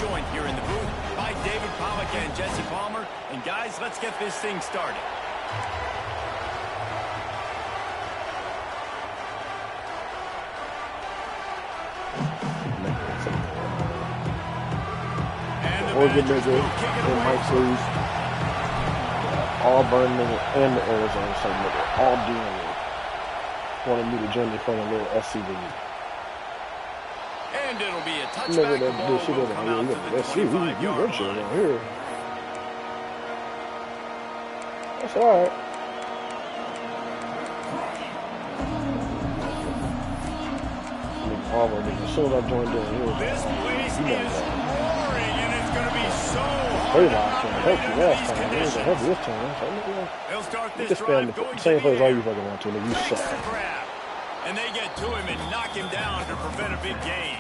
joined here in the booth by David Pollack and Jesse Palmer. And guys, let's get this thing started. Oregon nigga and Mike Sleeves, Auburn nigga and the Arizona State nigga, all doing it. Wanted me to join the fun a little SCV. And it'll be a touchback. Nigga that did shit over here. Look at SCV, you run shit over here. That's alright. Nigga Auburn nigga, as soon as I joined in, he was this place is roaring, and it's going to be so hard. They lost him. Help you last time. They ain't gonna help you this time. So, they'll start this just spam the same place all you fucking want to, nigga. You suck. And they get to him and knock him down to prevent a big gain.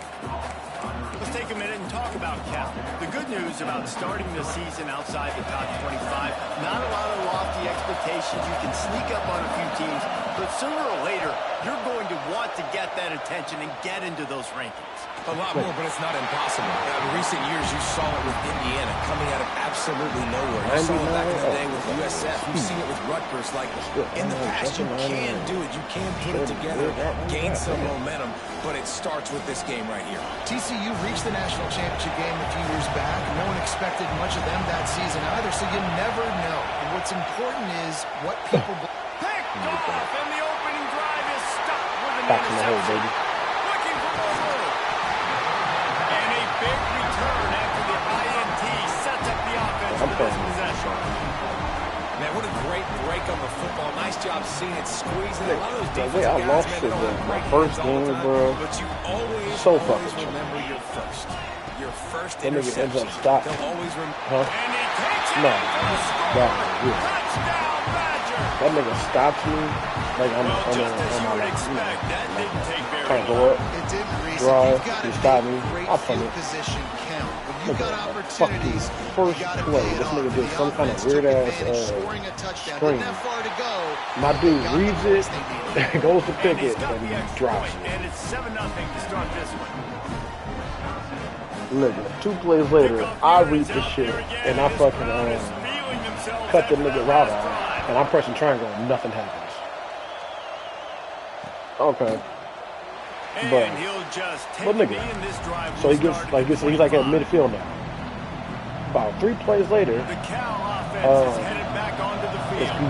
Let's take a minute and talk about Cal. The good news about starting the season outside the top 25, not a lot of lofty expectations. You can sneak up on a few teams, but sooner or later, you're going to want to get that attention and get into those rankings. A lot more, but it's not impossible. In recent years, you saw it with Indiana coming out of absolutely nowhere. You saw it back in the day with USF. You've seen it with Rutgers. Like, in the past, you can do it. You can put it together, gain some momentum, but it starts with this game right here. TCU reached the national championship game a few years back. No one expected much of them that season either, so you never know. And what's important is what people... Picked off, and the opening drive is stopped with an back in the hole, baby. Looking for more. And a big return after the INT sets up the offense for this possession. Man, what a great break on the football. Nice job seeing it squeezing. A lot of those defensive I guys, lost man, it my first game, bro. But you always So fucking remember your first. Your first that nigga ends up interception. stopping. They'll always remember. Huh? And he takes it No. for the score. Yeah. Touchdown, Badger. That nigga stops me like I'm Well, on just as you my would like, expect, that didn't take very trying to long. go up, It didn't, Reese. drive, You've got he to stopped me. make great I'll put field it. position count. When you've Look got at fucking opportunities, first you got to play. pay it This off. nigga did The some kind of offense weird took ass advantage, scoring a touchdown. screen. Didn't have far to go. My dude Got the reads points it, they needed. goes to pick And he's it, got and the extra drops point, it. and it's 7-0 to start this one. Look, 2 plays later, I read the shit, and I fucking cut the nigga route off, and I'm pressing triangle, and nothing happens. Okay. But nigga, so he gets like he's like at midfield now. About 3 plays later, he's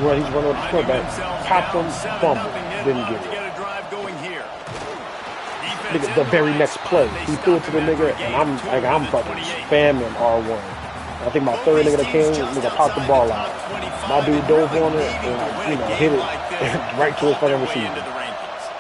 running with the quarterback, popped him, fumble, didn't get it. Nigga, the very next play, he threw it to the nigga, and I'm fucking spamming R1. I think my third nigga that came, nigga popped the ball out. My dude dove on it and hit it right to his fucking receiver.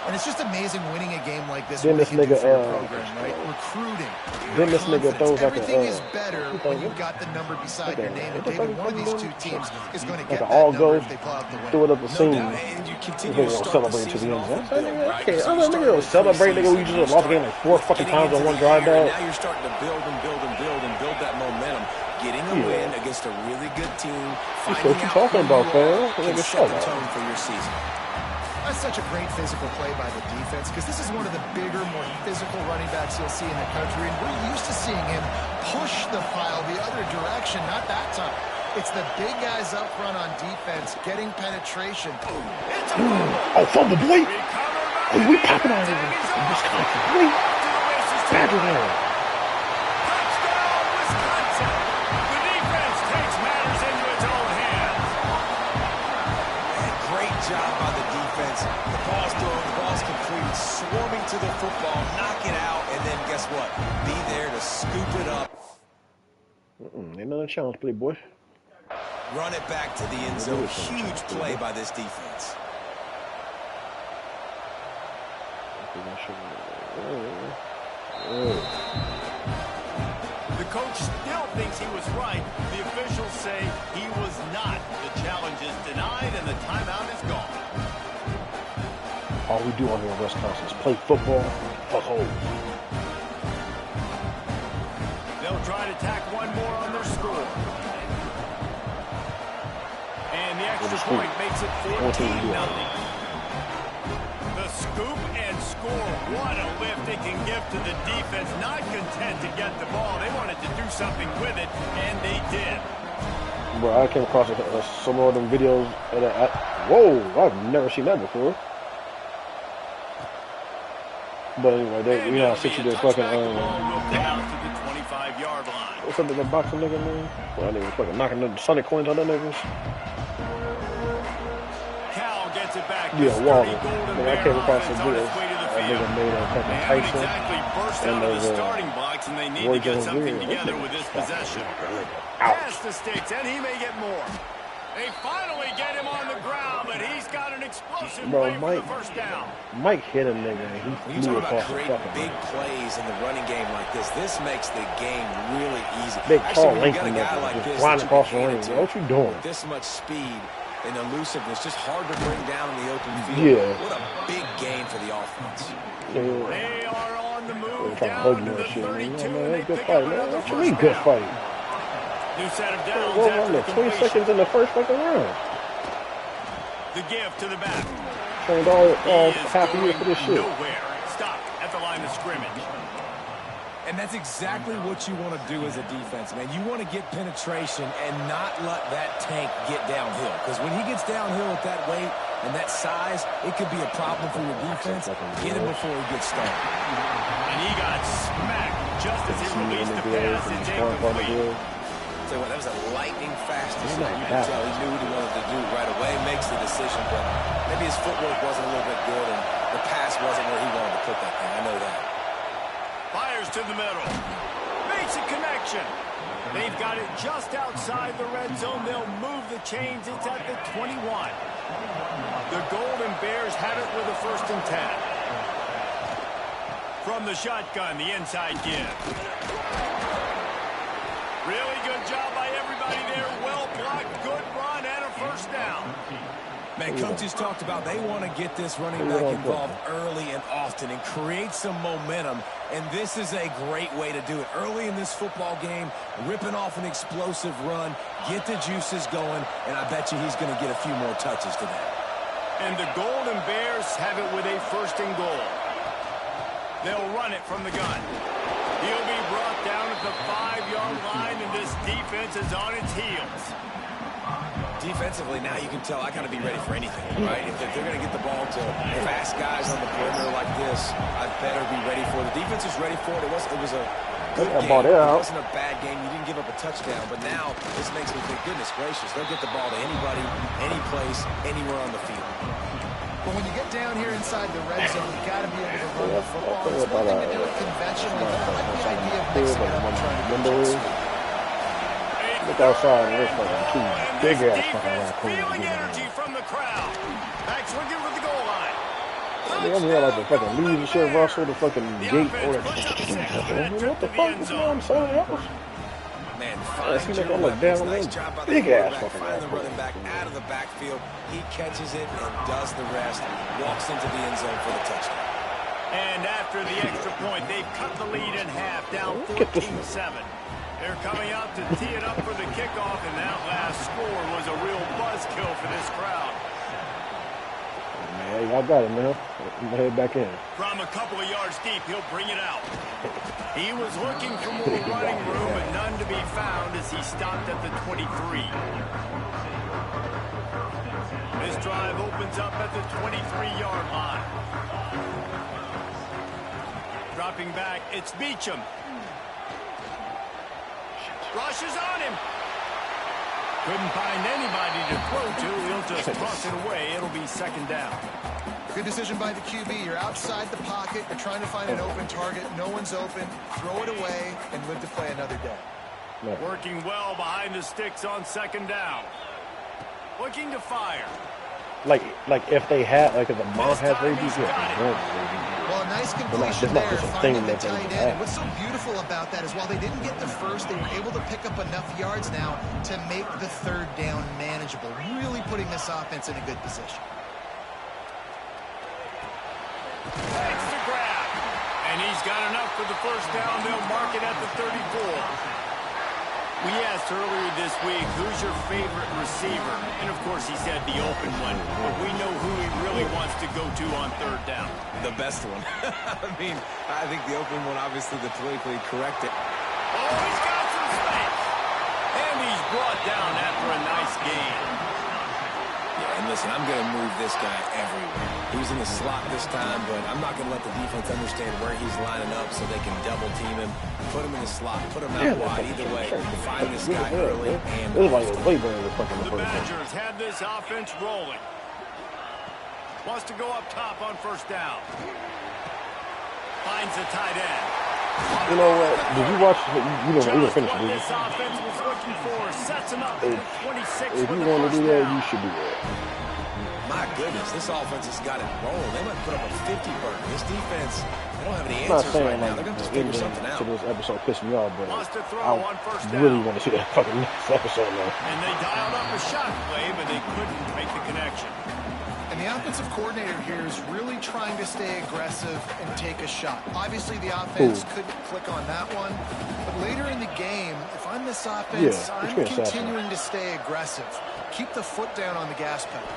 And it's just amazing winning a game like this. Then this nigga, program, right? Recruiting. Then this nigga throws like a, everything is better when you've got the number beside your name. And David, one of these 2 teams is going to get like that all-go, number if they pull out the win. throw it up the seam. And you continue Nigga to don't start celebrate the to the season end off zone. with a win, right? Okay, So I you don't start nigga the celebrate, nigga. We preseason, just lost the game like 4 fucking getting times on into one the drive, year, and dog. now you're starting to build and build that momentum. Getting a win against a really good team. That's what you talking about, fam. Can Nigga, set shut the up. tone for your season. That's such a great physical play by the defense because this is one of the bigger, more physical running backs you'll see in the country, and we're used to seeing him push the pile the other direction. Not that time. It's the big guys up front on defense getting penetration. Oh, fumble, boy! Oh, we popping out of Wisconsin, boy! Badger there. Job by the defense. The ball's thrown, the ball's completed, swarming to the football, knock it out, and then guess what? Be there to scoop it up. Ain't another challenge play, boy. Run it back to the end zone. Huge play by this defense. The coach still thinks he was right. The officials say he was not. The challenge is denied, and the timeout is gone. All we do on here in Wisconsin is play football, fuck holes. They'll try to tack one more on their score. And the extra point makes it 14-0. The scoop and score. What a lift it can give to the defense. Not content to get the ball. They wanted to do something with it, and they did. Bro, I came across some of them videos. Whoa, I've never seen that before. But anyway, you know how 60 days fucking what's up with the boxing nigga, man? Well, that nigga fucking knocking the Sonic coins on that niggas. Cal gets it back. Yeah, Waller. Man, I came across some videos. That nigga made a fucking Tyson. Exactly burst out of the starting blocks, and they need to get something together with this possession. Pass the sticks, and he may get more. They finally get him on the ground, but he's got an explosive play for the first down. Mike hit a nigga, and he flew across the fucking big plays in the running game like this. This makes the game really easy. Big, tall, Actually, lengthy nigga, like just flying across the ring. What you doing? This much speed and elusiveness, just hard to bring down in the open field. Yeah. What a big gain for the offense. Yeah. They are on the move Trying to down hug to you the and shit, 32. man. Man, good fight, man. What you mean good fight? New set of downs Well, after 20 seconds in the first fucking round. The give to the back. Trained all half a year for this shit. Nowhere. Stop at the line of scrimmage. And that's exactly what you want to do as a defense, man. You want to get penetration and not let that tank get downhill. Because when he gets downhill at that weight and that size, it could be a problem for your defense. Get him before he gets started. And he got smacked just as he released the pass. It's incomplete. So that was a lightning fast decision. You can tell he knew what he wanted to do right away. Makes the decision, but maybe his footwork wasn't a little bit good, and the pass wasn't where he wanted to put that thing. I know that. Fires to the middle. Makes a connection. They've got it just outside the red zone. They'll move the chains. It's at the 21. The Golden Bears have it with a 1st and 10. From the shotgun, the inside give. Really good job by everybody there. Well blocked, good run, and a 1st down. Man, coaches talked about they want to get this running back involved early and often and create some momentum, and this is a great way to do it. Early in this football game, ripping off an explosive run, get the juices going, and I bet you he's going to get a few more touches today. And the Golden Bears have it with a 1st and goal. They'll run it from the gun. He'll be brought down at the 5-yard line, and this defense is on its heels. Defensively, now you can tell I got to be ready for anything, right? If they're going to get the ball to fast guys on the perimeter like this, I better be ready for it. The defense is ready for it. It was a good game. It wasn't a bad game. You didn't give up a touchdown, but now this makes me think, goodness gracious, they'll get the ball to anybody, any place, anywhere on the field. But when you get down here inside the red zone, you got to be able to run the football. It's one thing to do it conventionally, but I like the idea of mixing it up and trying to do it. Look outside, and there's fucking two big ass fucking raccoons. Feeling energy from the crowd. Back swinging with the goal line. I'm here like the fucking leaves and shit, Russell, the fucking gate. What the fuck is going on somewhere else? Man, nice job by the big ass fucking find the running back out of the backfield. He catches it and does the rest. Walks into the end zone for the touchdown. And after the extra point, they've cut the lead in half, down 14-7. They're coming out to tee it up for the kickoff, and that last score was a real buzzkill for this crowd. Yeah, y'all got it, man. I'm gonna head back in. From a couple of yards deep, he'll bring it out. He was looking for more running room, but none to be found as he stopped at the 23. This drive opens up at the 23-yard line. Dropping back, it's Beachum. Rushes on him. Couldn't find anybody to throw to. He'll just toss it away. It'll be 2nd down. Good decision by the QB. You're outside the pocket. You're trying to find an open target. No one's open. Throw it away and live to play another day. No. Working well behind the sticks on 2nd down. Looking to fire. Like if they had, like if the mom has rabies, yeah. Well, a nice completion there, just a finding thing the tight end. And what's so beautiful about that is while they didn't get the first, they were able to pick up enough yards now to make the 3rd down manageable, really putting this offense in a good position. Takes the grab. And he's got enough for the 1st down. They'll mark it at the 34. We asked earlier this week, who's your favorite receiver? And, of course, he said the open one. But we know who he really wants to go to on 3rd down. The best one. I mean, I think the open one, obviously, the politically correct. Oh, he's got some gain. Yeah, and listen, I'm going to move this guy everywhere. He was in the slot this time, but I'm not going to let the defense understand where he's lining up so they can double team him, put him in the slot, put him out wide. Either way, find this guy early and this is like way better than fucking the The first one. Badgers have this offense rolling. Wants to go up top on first down. Finds the tight end. You know what? Did you watch? You didn't finish it, did you? This offense was looking for sets him up at 26 If for you the want to first do that, down. you should do that. my goodness, this offense has got it rolling. They might put up a 50 burger. This defense, they don't have any I'm not answers saying right now. like They're going to the figure ending something out. to this episode pissed me off, but Wants to throw I on first really down. want to see that fucking next episode now. And they dialed up a shot play, but they couldn't make the connection. And the offensive coordinator here is really trying to stay aggressive and take a shot. Obviously, the offense couldn't click on that one. But later in the game, if I'm this offense, I'm continuing to stay aggressive. Keep the foot down on the gas pedal.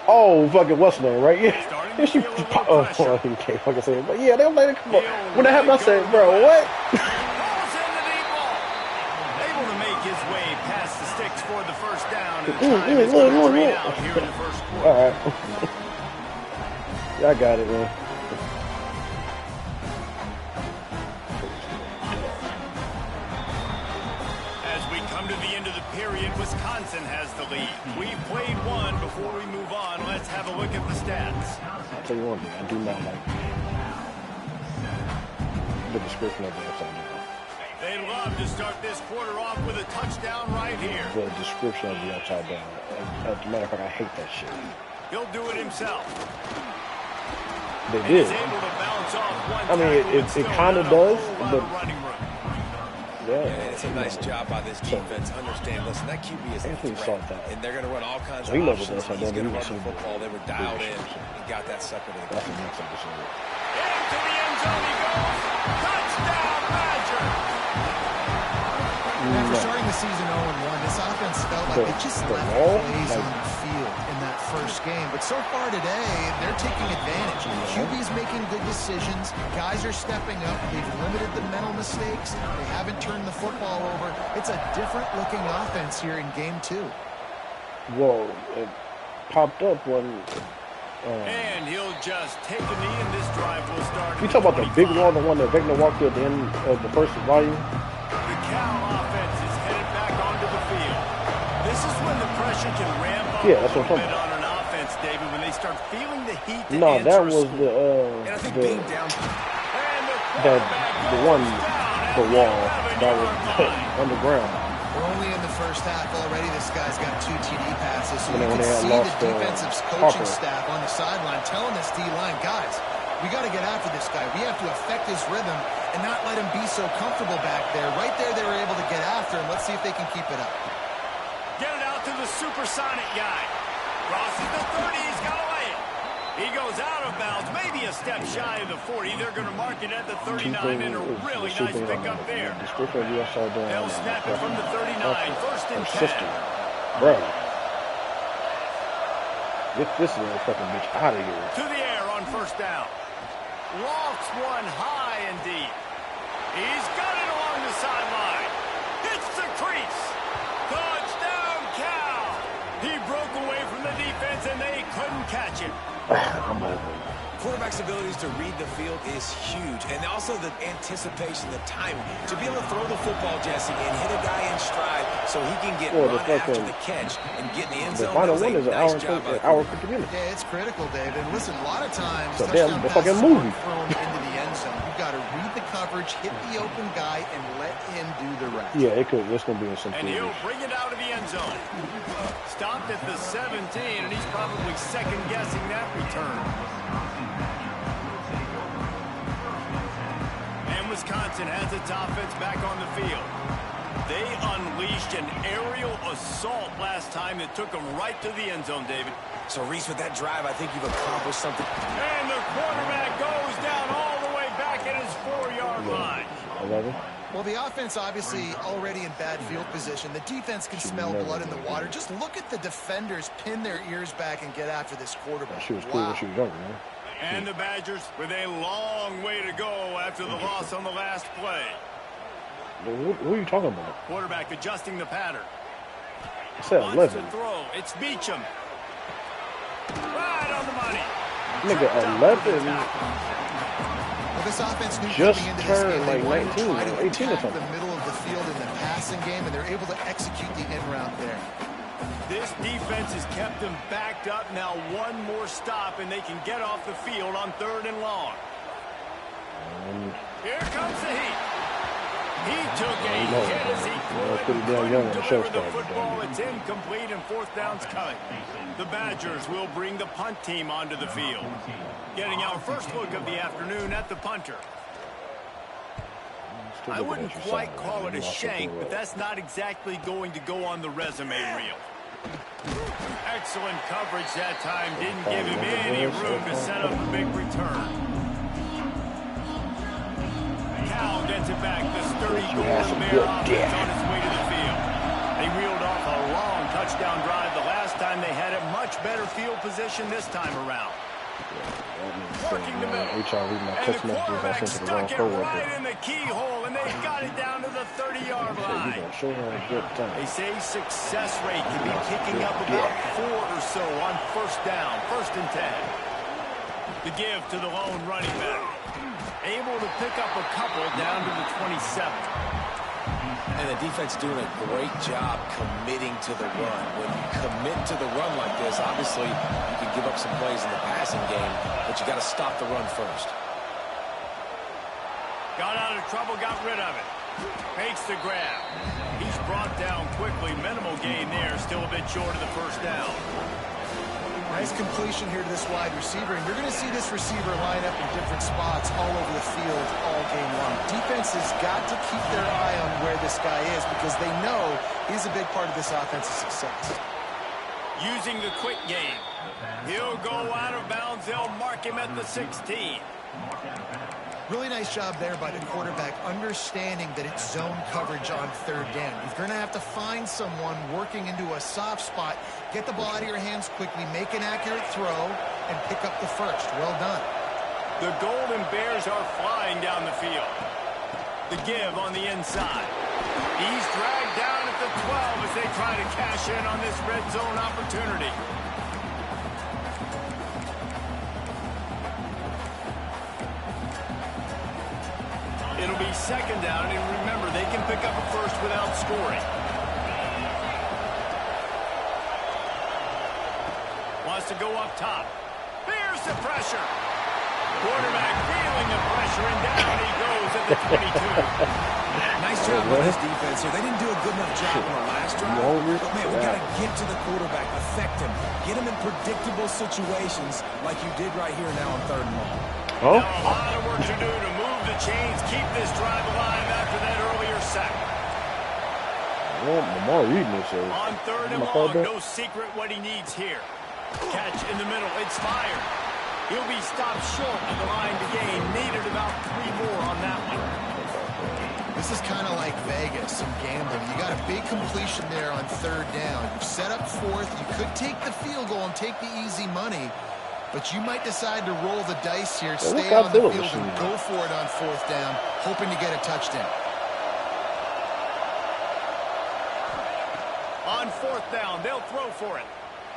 Oh, fucking what's her name, right? Yeah. And she can't fucking say it. But yeah, they'll let it come on. When that happened, I said, bro, what? Balls in the deep ball. Able to make his way past the sticks for the first down. And time is going to drain out here in the first quarter. All right. Yeah, I got it, man. As we come to the end of the period, Wisconsin has the lead. We've played one. Before we move on, let's have a look at the stats. I'll tell you one thing, I do not like the description of the upside down. They love to start this quarter off with a touchdown right here. The description of the upside down. As a matter of fact, I hate that shit. He'll do it himself. They And did. he's able to bounce off one I mean, tackle and it still kind of not a does, whole lot but of running room. yeah. It's a nice job by this defense. Understand, listen, that QB is a Anthony threat, saw that. and they're going to run all kinds He of knows options. what He's that's going to like. run the football. They were dialed in and got that sucker to the That's the next episode. Into the end zone he goes. Touchdown, Badger. After starting the season 0-1, this offense felt like it just left plays on the field in that first game. But so far today, they're taking advantage. QB's making good decisions. Guys are stepping up. They've limited the mental mistakes. They haven't turned the football over. It's a different-looking offense here in Game 2. Well, it popped up when. And he'll just take a knee, and this drive will start. You talk about the big wall, the one that Vecna walked through at the end of the first volume. The Cal offense is headed back onto the field. This is when the pressure can ramp up Yeah, that's a what I'm little talking bit on an offense, David, when they start feeling the heat. No, that was And I think being down. the one, the wall that was underground. We're only in the first half already. This guy's got 2 TD passes. So When you they can had see lost, the defensive Harper. coaching staff on the sideline telling this D-line, guys, we got to get after this guy. We have to affect his rhythm and not let him be so comfortable back there. Right there, they were able to get after him. Let's see if they can keep it up. Get it out to the supersonic guy. Crosses the 30. He's got to lay it. He goes out of bounds, maybe a step shy of the 40. They're going to mark it at the 39, and a really nice pickup there. They'll snap it from the 39. First and 10. Bro. Get this little fucking bitch out of here. To the air on first down. Lofts one high and deep. He's got it along the sideline. Hits the crease. Touchdown, Cal. He broke away from the defense, and they couldn't catch him. I'm over it. Quarterback's abilities to read the field is huge, and also the anticipation, the timing. To be able to throw the football, Jesse, and hit a guy in stride so he can get run after the catch and get in the end The zone. final That was one a is an nice hour job by the and quarterback. 50 minutes. Yeah, it's critical, David. Listen, a lot of times, So touchdown the passes fucking movie. aren't thrown into the end zone. You've got to read the coverage, hit the open guy, and let him do the rest. Yeah, it could. It's gonna be in some And he'll theaters. bring it out of the end zone. Stopped at the 17, and he's probably second-guessing that return. And Wisconsin has its offense back on the field. They unleashed an aerial assault last time that took them right to the end zone, David. So, Reese, with that drive, I think you've accomplished something. And the quarterback goes down all the way back at his 4-yard line. 11. Well, the offense obviously already in bad field position. The defense can smell blood in the water. Just look at the defenders pin their ears back and get after this quarterback. She was cool when she was younger, man. And the Badgers with a long way to go after the loss on the last play. What are you talking about? Quarterback adjusting the pattern. I said 11. Throw. It's Beachum. Right on the money. Nigga, 11. Well, this offense Just turned like 19 or 18 or something. The middle of the field in the passing game, and they're able to execute the end route there. This defense has kept them backed up. Now one more stop, and they can get off the field on 3rd and long. Here comes the heat. He took a hit as he couldn't deliver the football. It's incomplete, and 4th down's coming. The Badgers will bring the punt team onto the field. Getting our first look of the afternoon at the punter. I wouldn't quite call it a shank, but that's not exactly going to go on the resume reel. Excellent coverage that time. Didn't give him any room to set up a big return. Cal gets it back. The sturdy Golden Bear offense on its way to the field. They reeled off a long touchdown drive the last time. They had a much better field position this time around. Working the middle. And the quarterback stuck it right in the keyhole, and they got it down to the 30-yard line. They say success rate can be kicking up about 4 or so on 1st down, 1st and 10. The give to the lone running back. Able to pick up a couple down to the 27. And the defense doing a great job committing to the run. When you commit to the run like this, obviously you can give up some plays in the passing game, but you got to stop the run first. Got out of trouble, got rid of it. Makes the grab. He's brought down quickly. Minimal gain there. Still a bit short of the 1st down. Nice completion here to this wide receiver, and you're going to see this receiver line up in different spots all over the field all game long. Defense has got to keep their eye on where this guy is because they know he's a big part of this offense's success. Using the quick game. He'll go out of bounds. They'll mark him at the 16. Really nice job there by the quarterback, understanding that it's zone coverage on 3rd down. You're going to have to find someone working into a soft spot, get the ball out of your hands quickly, make an accurate throw, and pick up the 1st. Well done. The Golden Bears are flying down the field. The give on the inside. He's dragged down at the 12 as they try to cash in on this red zone opportunity. It'll be 2nd down, and remember, they can pick up a 1st without scoring. Wants to go up top. Here's the pressure. Quarterback feeling the pressure, and down he goes at the 22. Nice job by this defense here. They didn't do a good enough job on the last drive. But, man, we got to get to the quarterback, affect him, get him in predictable situations like you did right here now on 3rd and long. Oh. Now a lot of work to do to move the chains, keep this drive alive after that earlier sack. Lamar reading this. On 3rd and long, no secret what he needs here. Catch in the middle, it's fired. He'll be stopped short of the line to gain. Needed about 3 more on that one. This is kind of like Vegas and gambling. You got a big completion there on 3rd down. You've set up 4th. You could take the field goal and take the easy money, but you might decide to roll the dice here, stay on the field and go for it on 4th down, hoping to get a touchdown. On 4th down, they'll throw for it.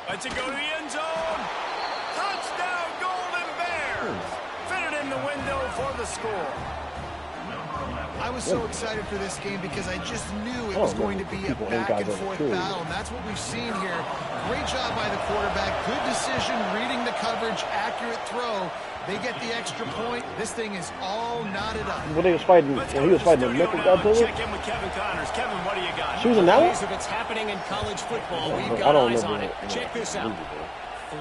Let's it go to the end zone. Touchdown, Golden Bears. Fit it in the window for the score. I was so excited for this game because I just knew it was going to be a back-and-forth battle, and that's what we've seen here. Great job by the quarterback. Good decision, reading the coverage, accurate throw. They get the extra point. This thing is all knotted up. When he was fighting, the nickel Godzilla? Check in with Kevin Connors. Kevin, what do you got? She was in that one? If it's happening in college football, we've got eyes on it. Check this out.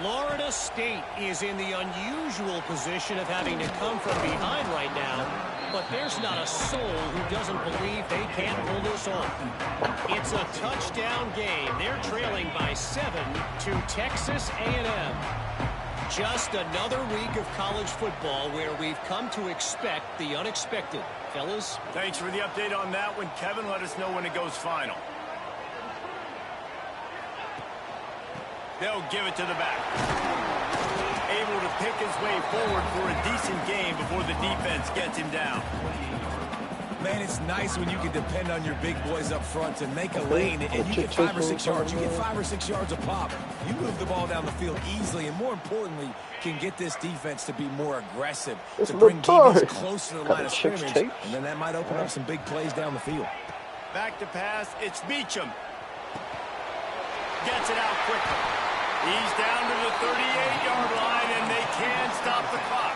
Florida State is in the unusual position of having to come from behind right now, but there's not a soul who doesn't believe they can't pull this off. It's a touchdown game. They're trailing by 7 to Texas A&M. Just another week of college football where we've come to expect the unexpected. Fellas? Thanks for the update on that one, Kevin. Let us know when it goes final. They'll give it to the back. Able to pick his way forward for a decent game before the defense gets him down. man, it's nice when you can depend on your big boys up front to make a lane, and you get 5 or 6 yards. You get 5 or 6 yards a pop. You move the ball down the field easily, and more importantly, can get this defense to be more aggressive, to bring defense closer to the line of scrimmage, and then that might open up some big plays down the field. Back to pass, it's Beachum. Gets it out quickly. He's down to the 38-yard line, and they can stop the clock.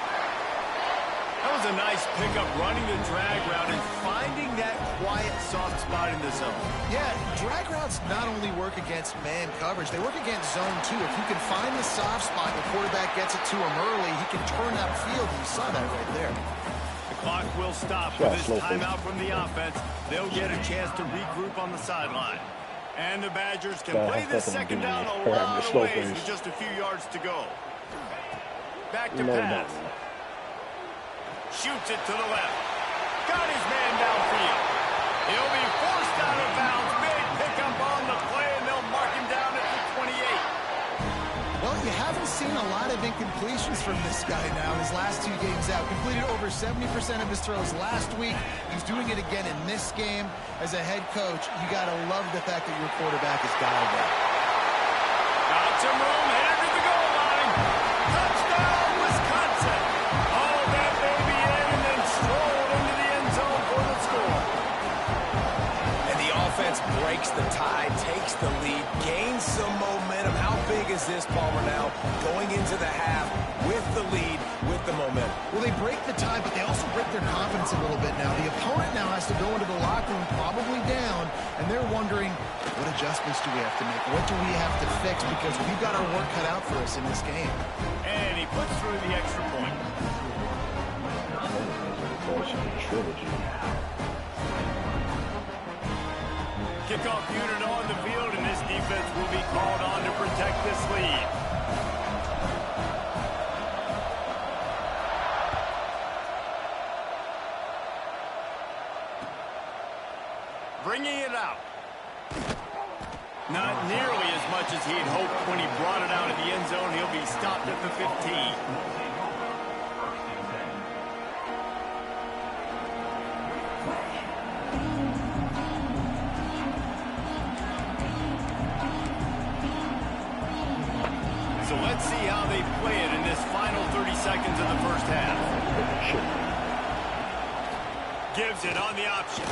That was a nice pickup, running the drag route and finding that quiet, soft spot in the zone. Yeah, drag routes not only work against man coverage, they work against zone too. If you can find the soft spot, the quarterback gets it to him early, he can turn upfield, and you saw that right there. The clock will stop with this timeout from the offense. They'll get a chance to regroup on the sideline. And the Badgers can play this second down a lot of ways with just a few yards to go. Back to pass. Shoots it to the left. Got his man downfield. He'll be forced out of bounds. Big pickup on the play, and they'll mark him down at the 28. Well, you haven't seen a lot of incompletions from this guy now. His last 2 games out. Completed over 70% of his throws last week. He's doing it again in this game. As a head coach, you got to love the fact that your quarterback is dialed up. Got some room. Headed to the goal line. Touchdown, Wisconsin. Oh, that baby in and then strolled into the end zone for the score. And the offense breaks the tie, takes the lead, gains some momentum. How big is this, Palmer, now going into the half with the lead, with the momentum? Well, they break the tie, but they also break their confidence a little bit now. The opponent now has to go into the locker room probably down, and they're wondering, what adjustments do we have to make? What do we have to fix? Because we've got our work cut out for us in this game. And he puts through the extra point. Kickoff unit on the field, and this defense will be called on to protect this lead. Bringing it out. Not nearly as much as he had hoped when he brought it out of the end zone. He'll be stopped at the 15. So let's see how they play it in this final 30 seconds of the first half. Gives it on the option.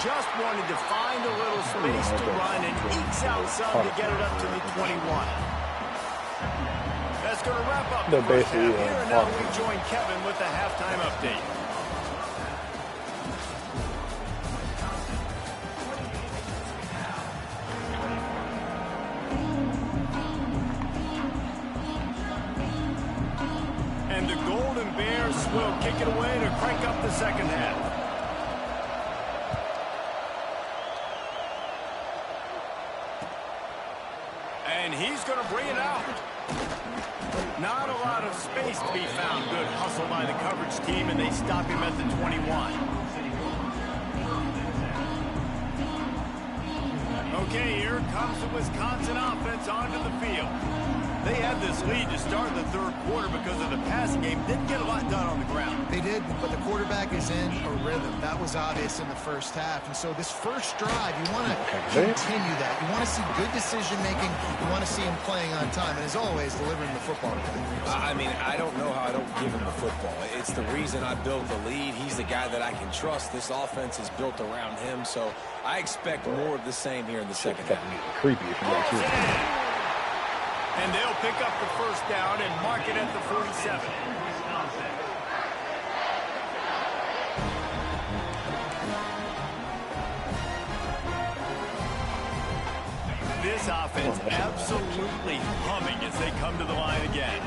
Just wanted to find a little space to run and ekes out some to get it up to the 21. That's going to wrap up the first half here. And now we join Kevin with the halftime update. And the Golden Bears will kick it away to crank up the second half. And he's going to bring it out. Not a lot of space to be found. Good hustle by the coverage team, and they stop him at the 21. Okay, here comes the Wisconsin offense onto the field. They had this lead to start the third quarter because of the passing game. Didn't get a lot done on the ground. They did, but the quarterback is in a rhythm. That was obvious in the first half. And so this first drive, you want to continue that. You want to see good decision-making. You want to see him playing on time. And as always, delivering the football. I mean, I don't know how I don't give him the football. It's the reason I built the lead. He's the guy that I can trust. This offense is built around him. So I expect more of the same here in the second half. Creepy if you like it. And they'll pick up the first down and mark it at the 47. This offense absolutely humming as they come to the line again.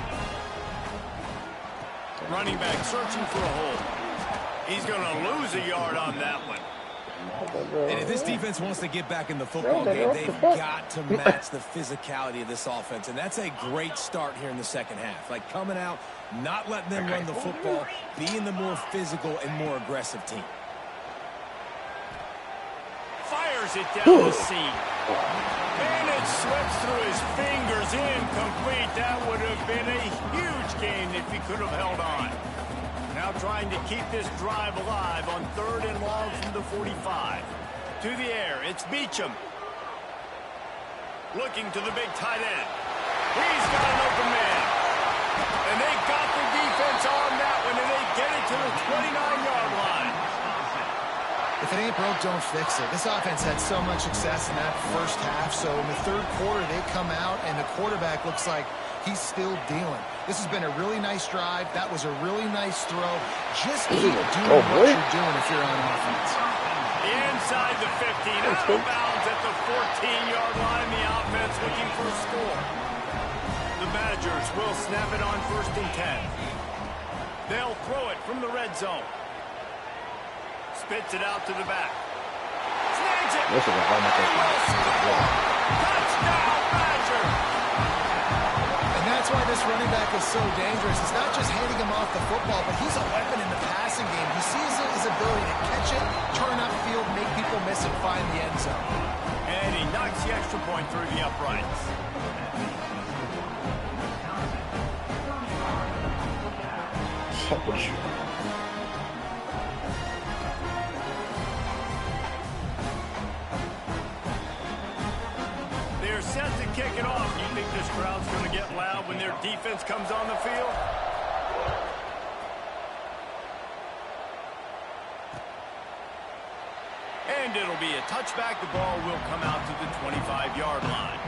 Running back searching for a hole. He's going to lose a yard on that one. And if this defense wants to get back in the football game, they've got to match the physicality of this offense. And that's a great start here in the second half. Like coming out, not letting them run the football, being the more physical and more aggressive team. Fires it down the seam. And it slips through his fingers, incomplete. That would have been a huge gain if he could have held on. Now trying to keep this drive alive on 3rd and long from the 45. To the air, it's Beachum. Looking to the big tight end. He's got an open man. And they got the defense on that one, and they get it to the 29-yard line. If it ain't broke, don't fix it. This offense had so much success in that first half, so in the 3rd quarter, they come out, and the quarterback looks like he's still dealing. This has been a really nice drive. That was a really nice throw. Just keep doing what you're doing if you're on offense. Inside the 15, out of bounds at the 14-yard line. The offense looking for a score. The Badgers will snap it on 1st and 10. They'll throw it from the red zone. Spits it out to the back. Snags it. This is a hard Touchdown, Badger. And that's why this running back is so dangerous. It's not just handing him off the football, but he's a weapon in the passing game. He sees his ability to catch it, turn upfield, make people miss, and find the end zone. And he knocks the extra point through the uprights. They're set to kick it off. Do you think this crowd's going to get loud when their defense comes on the field? And it'll be a touchback. The ball will come out to the 25-yard line.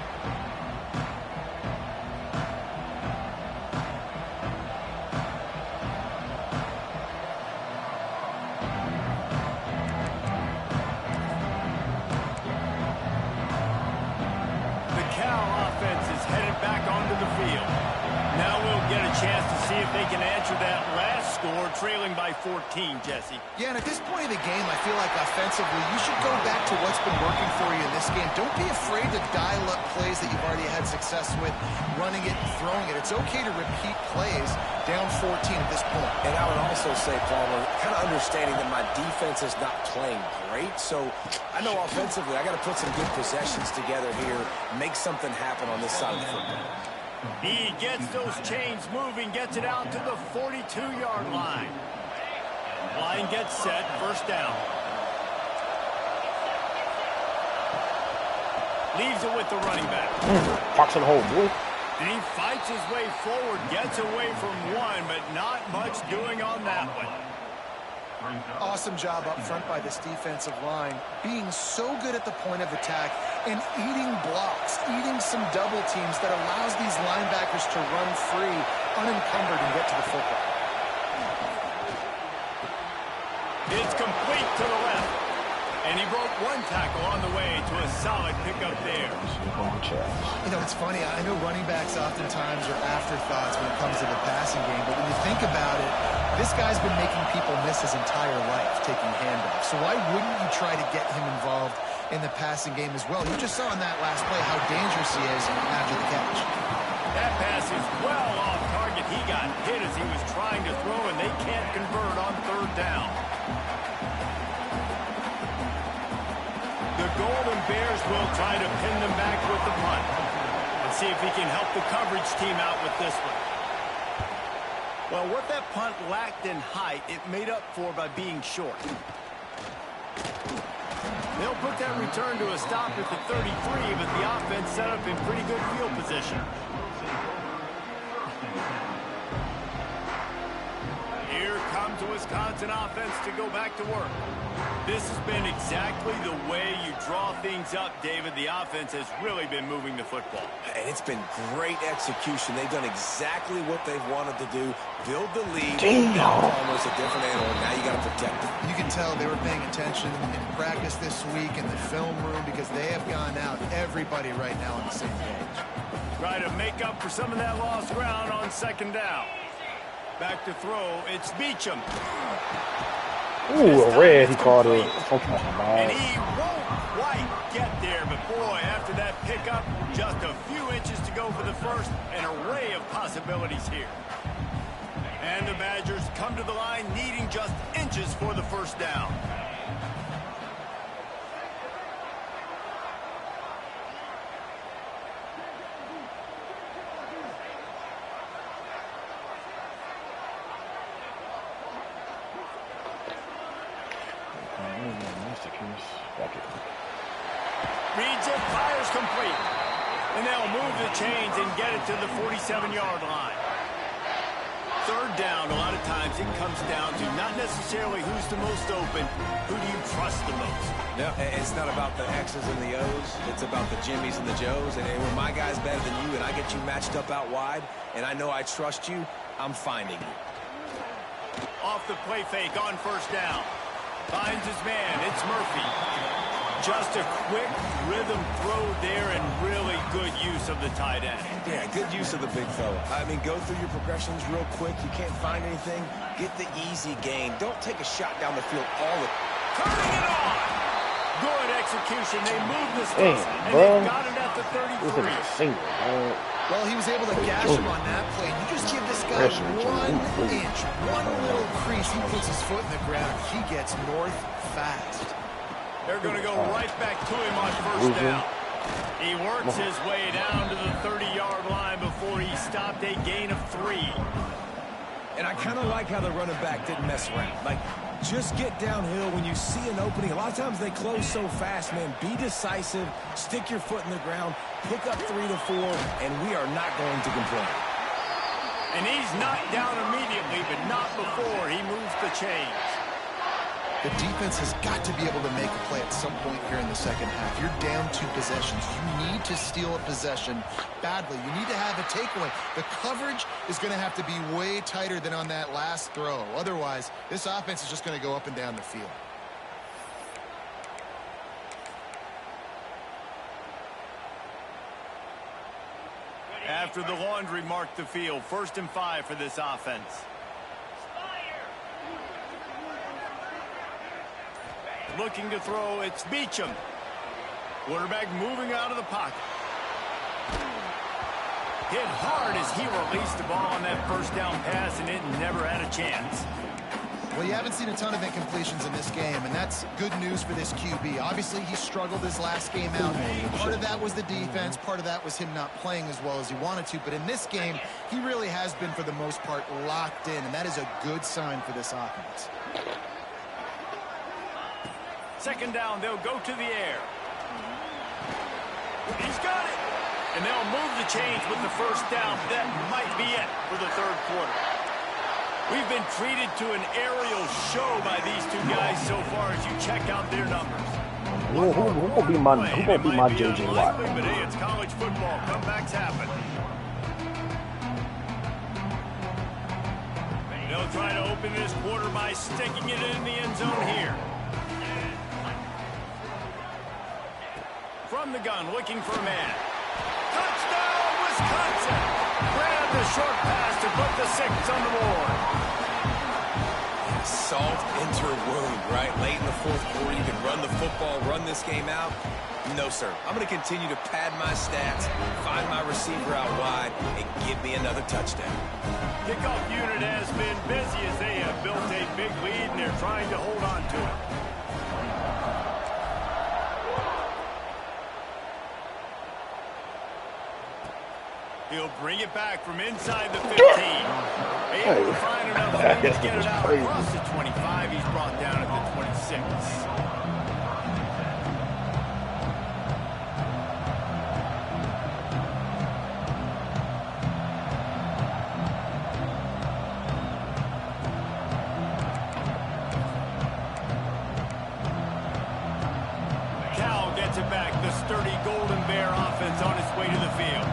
Chance to see if they can answer that last score, trailing by 14, Jesse. Yeah, and at this point of the game, I feel like offensively, you should go back to what's been working for you in this game. Don't be afraid to dial up plays that you've already had success with, running it and throwing it. It's okay to repeat plays down 14 at this point. And I would also say, Palmer, kind of understanding that my defense is not playing great, so I know offensively I got to put some good possessions together here, make something happen on this side of the football. He gets those chains moving, gets it out to the 42-yard line. Line gets set, 1st down. Leaves it with the running back. Fox and hole, boy. And he fights his way forward, gets away from one, but not much doing on that one. Awesome job up front by this defensive line, being so good at the point of attack and eating blocks, eating some double teams that allows these linebackers to run free, unencumbered, and get to the football. It's complete to the left. And he broke one tackle on the way to a solid pickup there. You know, it's funny. I know running backs oftentimes are afterthoughts when it comes to the passing game, but when you think about it, this guy's been making people miss his entire life taking handoffs. So why wouldn't you try to get him involved in the passing game as well? You just saw in that last play how dangerous he is after the catch. That pass is well off target. He got hit as he was trying to throw, and they can't convert on 3rd down. The Golden Bears will try to pin them back with the punt. Let's see if he can help the coverage team out with this one. Well, what that punt lacked in height, it made up for by being short. They'll put that return to a stop at the 33, but the offense set up in pretty good field position. Here comes the Wisconsin offense to go back to work. This has been exactly the way you draw things up, David. The offense has really been moving the football. And it's been great execution. They've done exactly what they've wanted to do. Build the lead. Almost a different animal. Now you got to protect it. You can tell they were paying attention in practice this week in the film room because they have gone out, everybody right now on the same page. Try to make up for some of that lost ground on 2nd down. Back to throw. It's Beachum. Ooh, a red, he caught it. And he won't quite get there, but boy, after that pickup, just a few inches to go for the first. An array of possibilities here. And the Badgers come to the line needing just inches for the 1st down. Reads it, fires complete. And they'll move the chains and get it to the 47-yard line. Third down, a lot of times it comes down to not necessarily who's the most open, who do you trust the most? No, it's not about the X's and the O's. It's about the Jimmys and the Joes. And when my guy's better than you and I get you matched up out wide and I know I trust you, I'm finding you. Off the play fake on first down. Finds his man. It's Murphy. Just a quick rhythm throw there and really good use of the tight end. Yeah, good use of the big fella. I mean, go through your progressions real quick. You can't find anything. Get the easy gain. Don't take a shot down the field all the... Turning it on! Good execution. They moved the sticks, and they got it at the 33. Well, he was able to gash him on that play. You just give this guy 1 inch, one little crease. He puts his foot in the ground. He gets north fast. They're going to go right back to him on first down. He works his way down to the 30-yard line before he stopped a gain of 3. And I kind of like how the running back didn't mess around. Like, just get downhill when you see an opening. A lot of times they close so fast, man. Be decisive, stick your foot in the ground, pick up 3 to 4, and we are not going to complain. And he's knocked down immediately, but not before he moves the chains. The defense has got to be able to make a play at some point here in the second half. You're down 2 possessions. You need to steal a possession badly. You need to have a takeaway. The coverage is going to have to be way tighter than on that last throw. Otherwise, this offense is just going to go up and down the field. After the laundry marked the field, 1st and 5 for this offense. Looking to throw, it's Beachum. Quarterback moving out of the pocket. Hit hard as he released the ball on that first down pass, and it never had a chance. Well, you haven't seen a ton of incompletions in this game, and that's good news for this QB. Obviously, he struggled his last game out. Part of that was the defense. Part of that was him not playing as well as he wanted to. But in this game, he really has been, for the most part, locked in, and that is a good sign for this offense. Second down, they'll go to the air. He's got it. And they'll move the chains with the first down. That might be it for the third quarter. We've been treated to an aerial show by these 2 guys so far as you check out their numbers. Who gonna be my J.J. Watt? But hey, it's college football. Comebacks happen. They'll try to open this quarter by sticking it in the end zone here. From the gun, looking for a man. Touchdown, Wisconsin! Grab the short pass to put the 6 on the board. Salt enter wound, right? Late in the 4th quarter, you can run the football, run this game out. No, sir. I'm going to continue to pad my stats, find my receiver out wide, and give me another touchdown. Kickoff unit has been busy as they have built a big lead, and they're trying to hold on to it. He'll bring it back from inside the 15. Able to find enough room to get it out across the 25. He's brought down at the 26. Cal gets it back. The sturdy Golden Bear offense on its way to the field.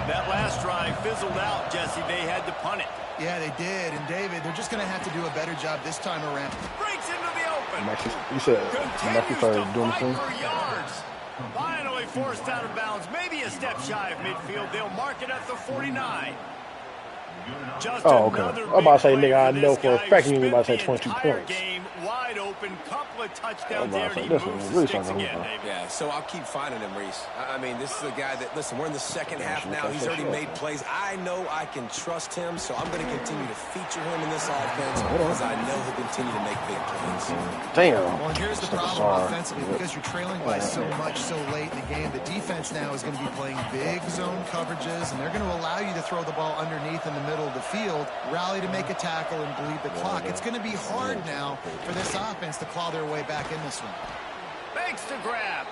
That last drive fizzled out, Jesse. They had to punt it. Yeah, they did. And, David, they're just going to have to do a better job this time around. Breaks into the open. You said Maxie started doing the thing? For yards. Finally forced out of bounds. Maybe a step shy of midfield. They'll mark it at the 49. Just okay. I'm about to say, nigga, I know for a fact you about to say 22 points. Game wide open, couple of touchdowns there. He moves the sticks again, Yeah, so I'll keep finding him, Reese. I mean, this is a guy that, listen, we're in the second half now. He's already made plays. I know I can trust him, so I'm going to continue to feature him in this offense because I know he'll continue to make big plays. Damn. Well, here's the problem offensively. Because you're trailing by so much so late in the game, the defense now is going to be playing big zone coverages, and they're going to allow you to throw the ball underneath in the middle of the field, rally to make a tackle, and bleed the clock. It's going to be hard now for this offense to claw their way back in this one. Thanks to grab.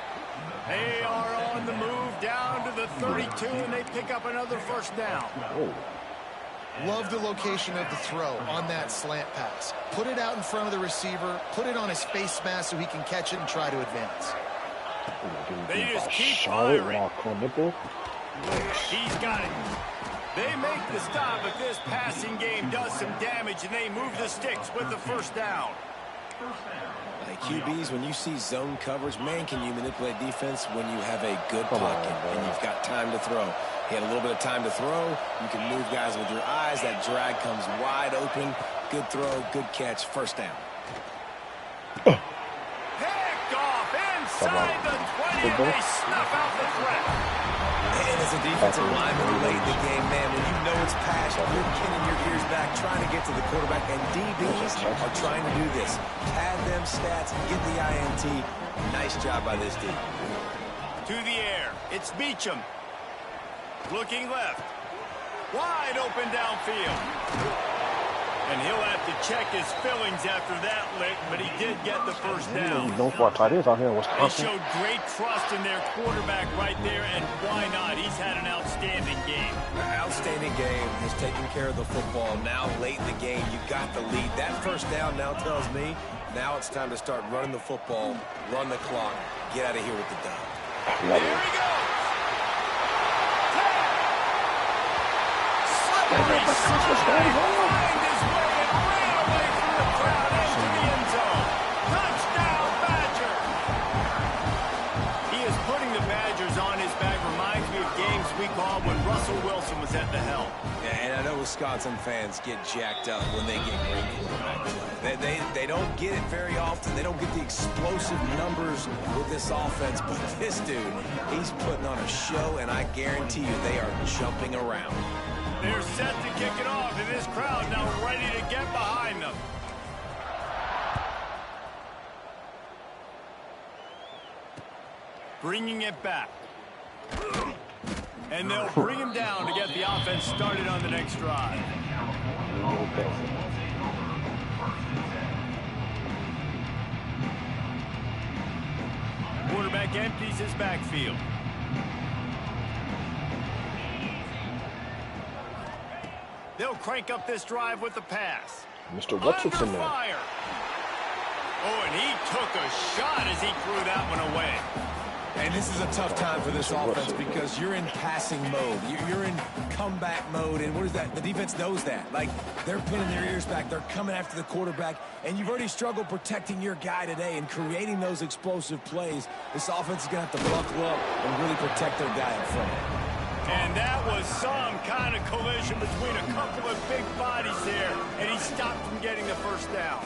They are on the move down to the 32, and they pick up another first down. Oh. Love the location of the throw on that slant pass. Put it out in front of the receiver, put it on his face mask so he can catch it and try to advance. They just keep firing. He's got it. They make the stop, but this passing game does some damage, and they move the sticks with the first down. Like QBs, when you see zone coverage, man, can you manipulate defense when you have a good pocket and you've got time to throw. He had a little bit of time to throw. You can move guys with your eyes. That drag comes wide open. Good throw, good catch, first down. Picked off inside the 20, and they snuff out the threat. And as a defensive lineman late in the game, man, when you know it's passion, you're pinning your ears back, trying to get to the quarterback, and DBs are trying to do this. Pad them stats, get the INT. Nice job by this D. To the air, it's Beachum. Looking left. Wide open downfield. And he'll have to check his fillings after that lick, but he did get the first down. Don't fall tight ends out here in They Wisconsin. showed great trust in their quarterback right there, and why not? He's had an outstanding game. Outstanding game, has taken care of the football. Now late in the game, you got the lead. That first down now tells me now it's time to start running the football, run the clock, get out of here with the dub. There he goes. Slippery find his way and ran away from the crowd into the end zone. Touchdown, Badger. He is putting the Badgers on his back. Reminds me of games we called when Russell Wilson was at the helm. Yeah, and I know Wisconsin fans get jacked up when they get great quarterback play. They don't get it very often. They don't get the explosive numbers with this offense. But this dude, he's putting on a show, and I guarantee you they are jumping around. They're set to kick it off, and this crowd now ready to get behind them. Bringing it back. And they'll bring him down to get the offense started on the next drive. Quarterback empties his backfield. They'll crank up this drive with the pass. Mr. What's in Under there? fire. Oh, and he took a shot as he threw that one away. And this is a tough time for this offense because you're in passing mode. You're in comeback mode. And what is that? The defense knows that. Like, they're pinning their ears back. They're coming after the quarterback. And you've already struggled protecting your guy today and creating those explosive plays. This offense is going to have to buckle up and really protect their guy in front. And that was some kind of collision between a couple of big bodies there. And he stopped from getting the first down.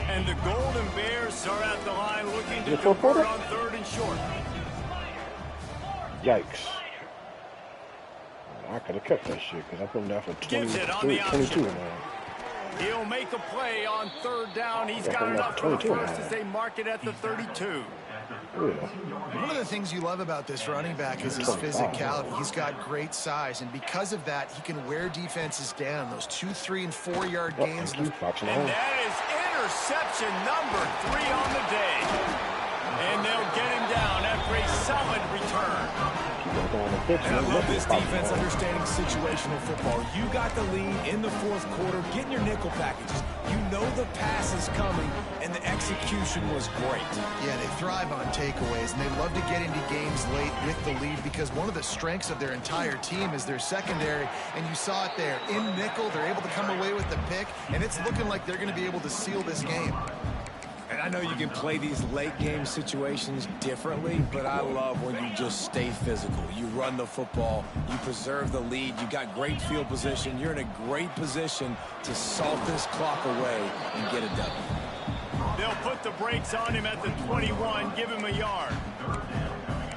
And the Golden Bears are at the line looking to convert on third and short. Yikes. I could have kept that shit because I put him down for 22 now. He'll make a play on third down. He's got enough for the first as they mark it at the 32. One of the things you love about this running back is his physicality. He's got great size, and because of that, he can wear defenses down. Those 2, 3, and 4 yard gains. And that is interception number 3 on the day. And they'll get him down after a solid return. And I love this defense understanding situational football. You got the lead in the fourth quarter, getting your nickel packages. You know the pass is coming, and the execution was great. Yeah, they thrive on takeaways, and they love to get into games late with the lead because one of the strengths of their entire team is their secondary, and you saw it there. In nickel, they're able to come away with the pick, and it's looking like they're going to be able to seal this game. And I know you can play these late game situations differently, but I love when you just stay physical. You run the football, you preserve the lead, you got great field position, you're in a great position to salt this clock away and get a W. They'll put the brakes on him at the 21, give him a yard.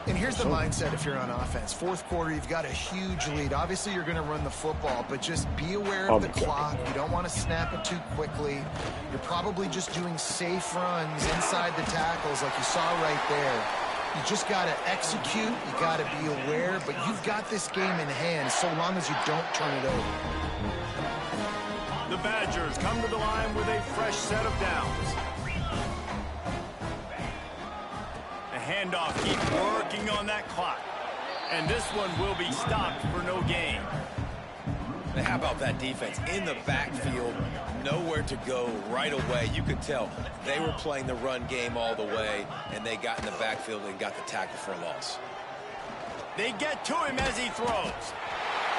And here's the mindset if you're on offense. Fourth quarter, you've got a huge lead. Obviously, you're going to run the football, but just be aware of the clock. You don't want to snap it too quickly. You're probably just doing safe runs inside the tackles like you saw right there. You just got to execute. You got to be aware, but you've got this game in hand so long as you don't turn it over. The Badgers come to the line with a fresh set of downs. The handoff. Keep working on that clock. And this one will be stopped for no gain. Now, how about that defense in the backfield? Nowhere to go right away. You could tell they were playing the run game all the way, and they got in the backfield and got the tackle for a loss. They get to him as he throws.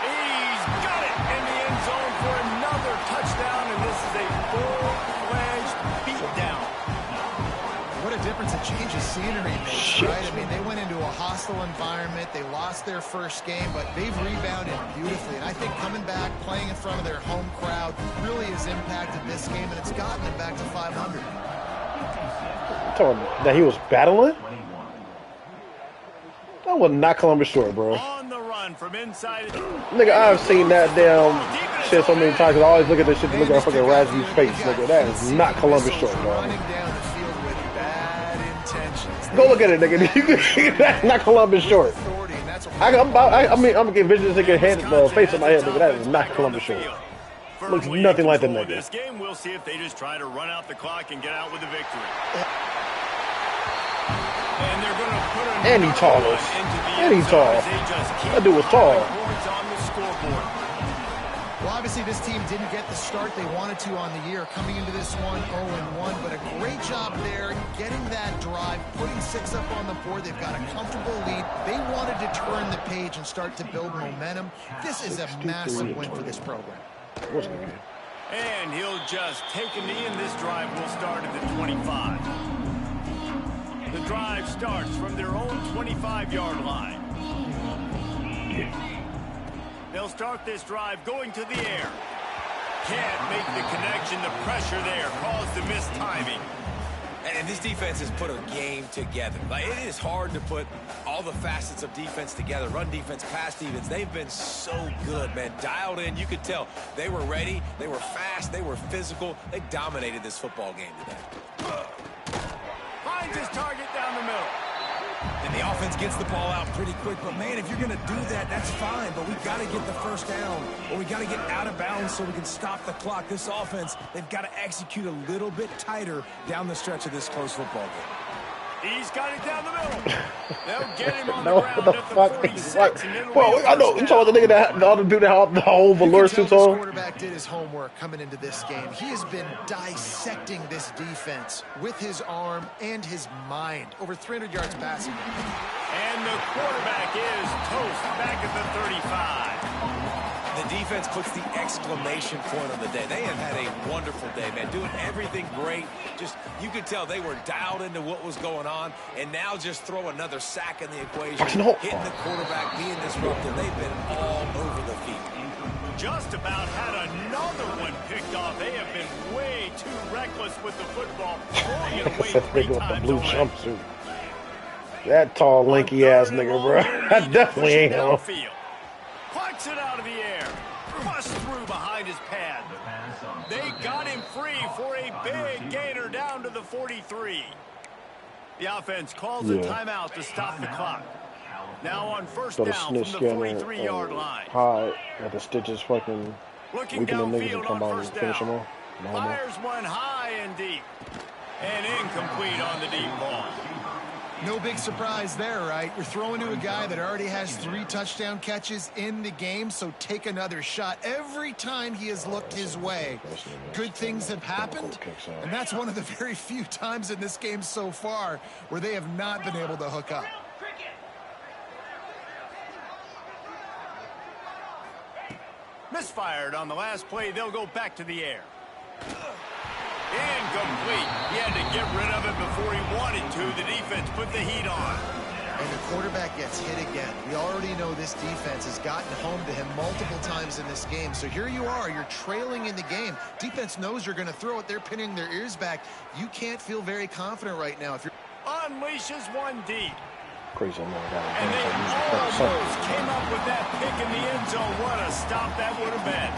He's got it in the end zone for another touchdown, and this is a full-fledged beatdown. What a difference a change of scenery makes, right? I mean, they went into a hostile environment. They lost their first game, but they've rebounded beautifully. And I think coming back, playing in front of their home crowd really has impacted this game, and it's gotten them back to 500. I told him that he was battling? That was not Columbus short, bro. On the run from inside. Nigga, I've seen that damn shit so many times, because I always look at this shit to look at fucking Razzy's face, nigga. That is not Columbus short, bro. Go look at it, nigga. That's not Columbus short. I'm gonna get visions that can head the face of my head, nigga. That is not Columbus short. Looks nothing like the nigga. This game, we'll see if they just try to run out the clock and get out with the victory. And they're going to put And he tall. And he tall. That dude was tall. Well, obviously this team didn't get the start they wanted to on the year, coming into this one 0-1, but a great job there getting that drive, putting 6 up on the board. They've got a comfortable lead. They wanted to turn the page and start to build momentum. This is a massive win for this program. And he'll just take a knee, and this drive will start at the 25. The drive starts from their own 25-yard line. They'll start this drive going to the air. Can't make the connection. The pressure there caused the missed timing. And this defense has put a game together. Like, it is hard to put all the facets of defense together. Run defense, pass defense. They've been so good, man. Dialed in. You could tell they were ready. They were fast. They were physical. They dominated this football game today. Finds his target down the middle. And the offense gets the ball out pretty quick. But, man, if you're going to do that, that's fine. But we got to get the first down, or we got to get out of bounds so we can stop the clock. This offense, they've got to execute a little bit tighter down the stretch of this close football game. He's got it down the middle. They'll get him on the ground at the 46. Well, I know. You talking about the nigga that ought to do the whole velour suits on? The quarterback did his homework coming into this game. He has been dissecting this defense with his arm and his mind. Over 300 yards passing. And the quarterback is toast back at the 35. The defense puts the exclamation point on the day. They have had a wonderful day, man. Doing everything great. Just, you could tell they were dialed into what was going on. And now just throw another sack in the equation. Hitting the quarterback, being disruptive. They've been all over the field. Just about had another one picked off. They have been way too reckless with the football. Throwing it away 3 times blue already. jumpsuit. That tall, lanky ass nigga, bro. That definitely ain't him. Plucks it out of the air. Busts through behind his pad. They got him free for a big gainer down to the 43. The offense calls a timeout to stop the clock. Now on first down from the 43-yard line. High at the stitches fucking looking weaken the niggas and downfield come on out and first finish them down. off. Fires one high and deep. And incomplete on the deep ball. No big surprise there, right? You're throwing to a guy that already has 3 touchdown catches in the game, so take another shot. Every time he has looked his way, good things have happened, and that's one of the very few times in this game so far where they have not been able to hook up. Misfired on the last play. They'll go back to the air. Incomplete. He had to get rid of it before he wanted to. The defense put the heat on. And the quarterback gets hit again. We already know this defense has gotten home to him multiple times in this game. So here you are. You're trailing in the game. Defense knows you're going to throw it. They're pinning their ears back. You can't feel very confident right now. If you're unleashes one deep. Crazy man. And they almost came up with that pick in the end zone. What a stop that would have been.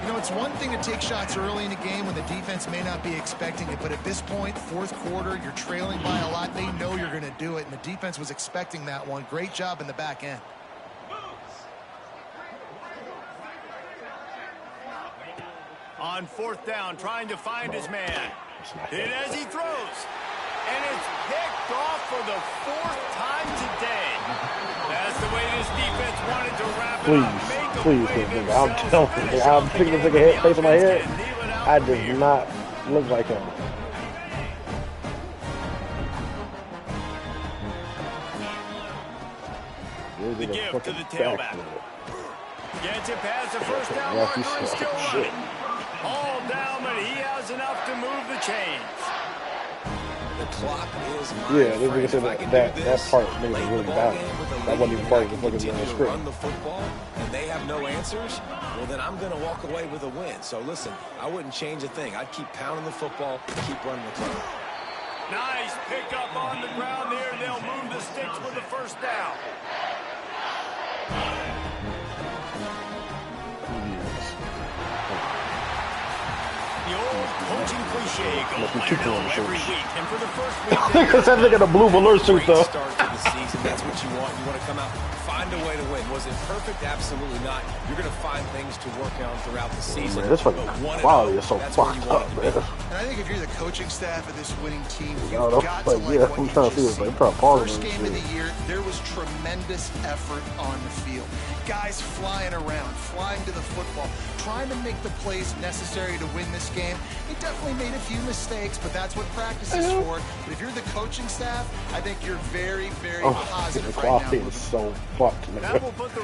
You know, it's one thing to take shots early in the game when the defense may not be expecting it, but at this point, fourth quarter, you're trailing by a lot. They know you're going to do it, and the defense was expecting that one. Great job in the back end. On fourth down, trying to find his man. Hit as he throws. And it's picked off for the 4th time today. That's the way this defense wanted to wrap it up. Please, nigga. I'm telling you, I'm picking this nigga head, face on my head. I does not look like him. The give to the tailback. Gets it past the first down marker and still running. All down, but he has enough to move the chains. The clock is yeah, this nigga said that part made it really bad. That wasn't even part of the fucking script. Run the football, and they have no answers. Well, then I'm going to walk away with a win. So listen, I wouldn't change a thing. I'd keep pounding the football, keep running the clock. Nice pick up on the ground there. They'll move the sticks with the first down. The old coaching cliche goes every week, and for the first week, because that nigga in a blue velour suit though. Start to the season. That's what you want. You want to come out, find a way to win. Was it perfect? Absolutely not. You're going to find things to work on throughout the season. Man, this fucking quality is so fucked up, man. And I think if you're the coaching staff of this winning team, you've no, got to yeah, I'm trying to see this. I'm trying to pause First game of the year, there was tremendous effort on the field. Guys flying around, flying to the football, trying to make the plays necessary to win this game. They definitely made a few mistakes, but that's what practice is for. But if you're the coaching staff, I think you're very, very positive the right now. quality is so fucked, man. that will put the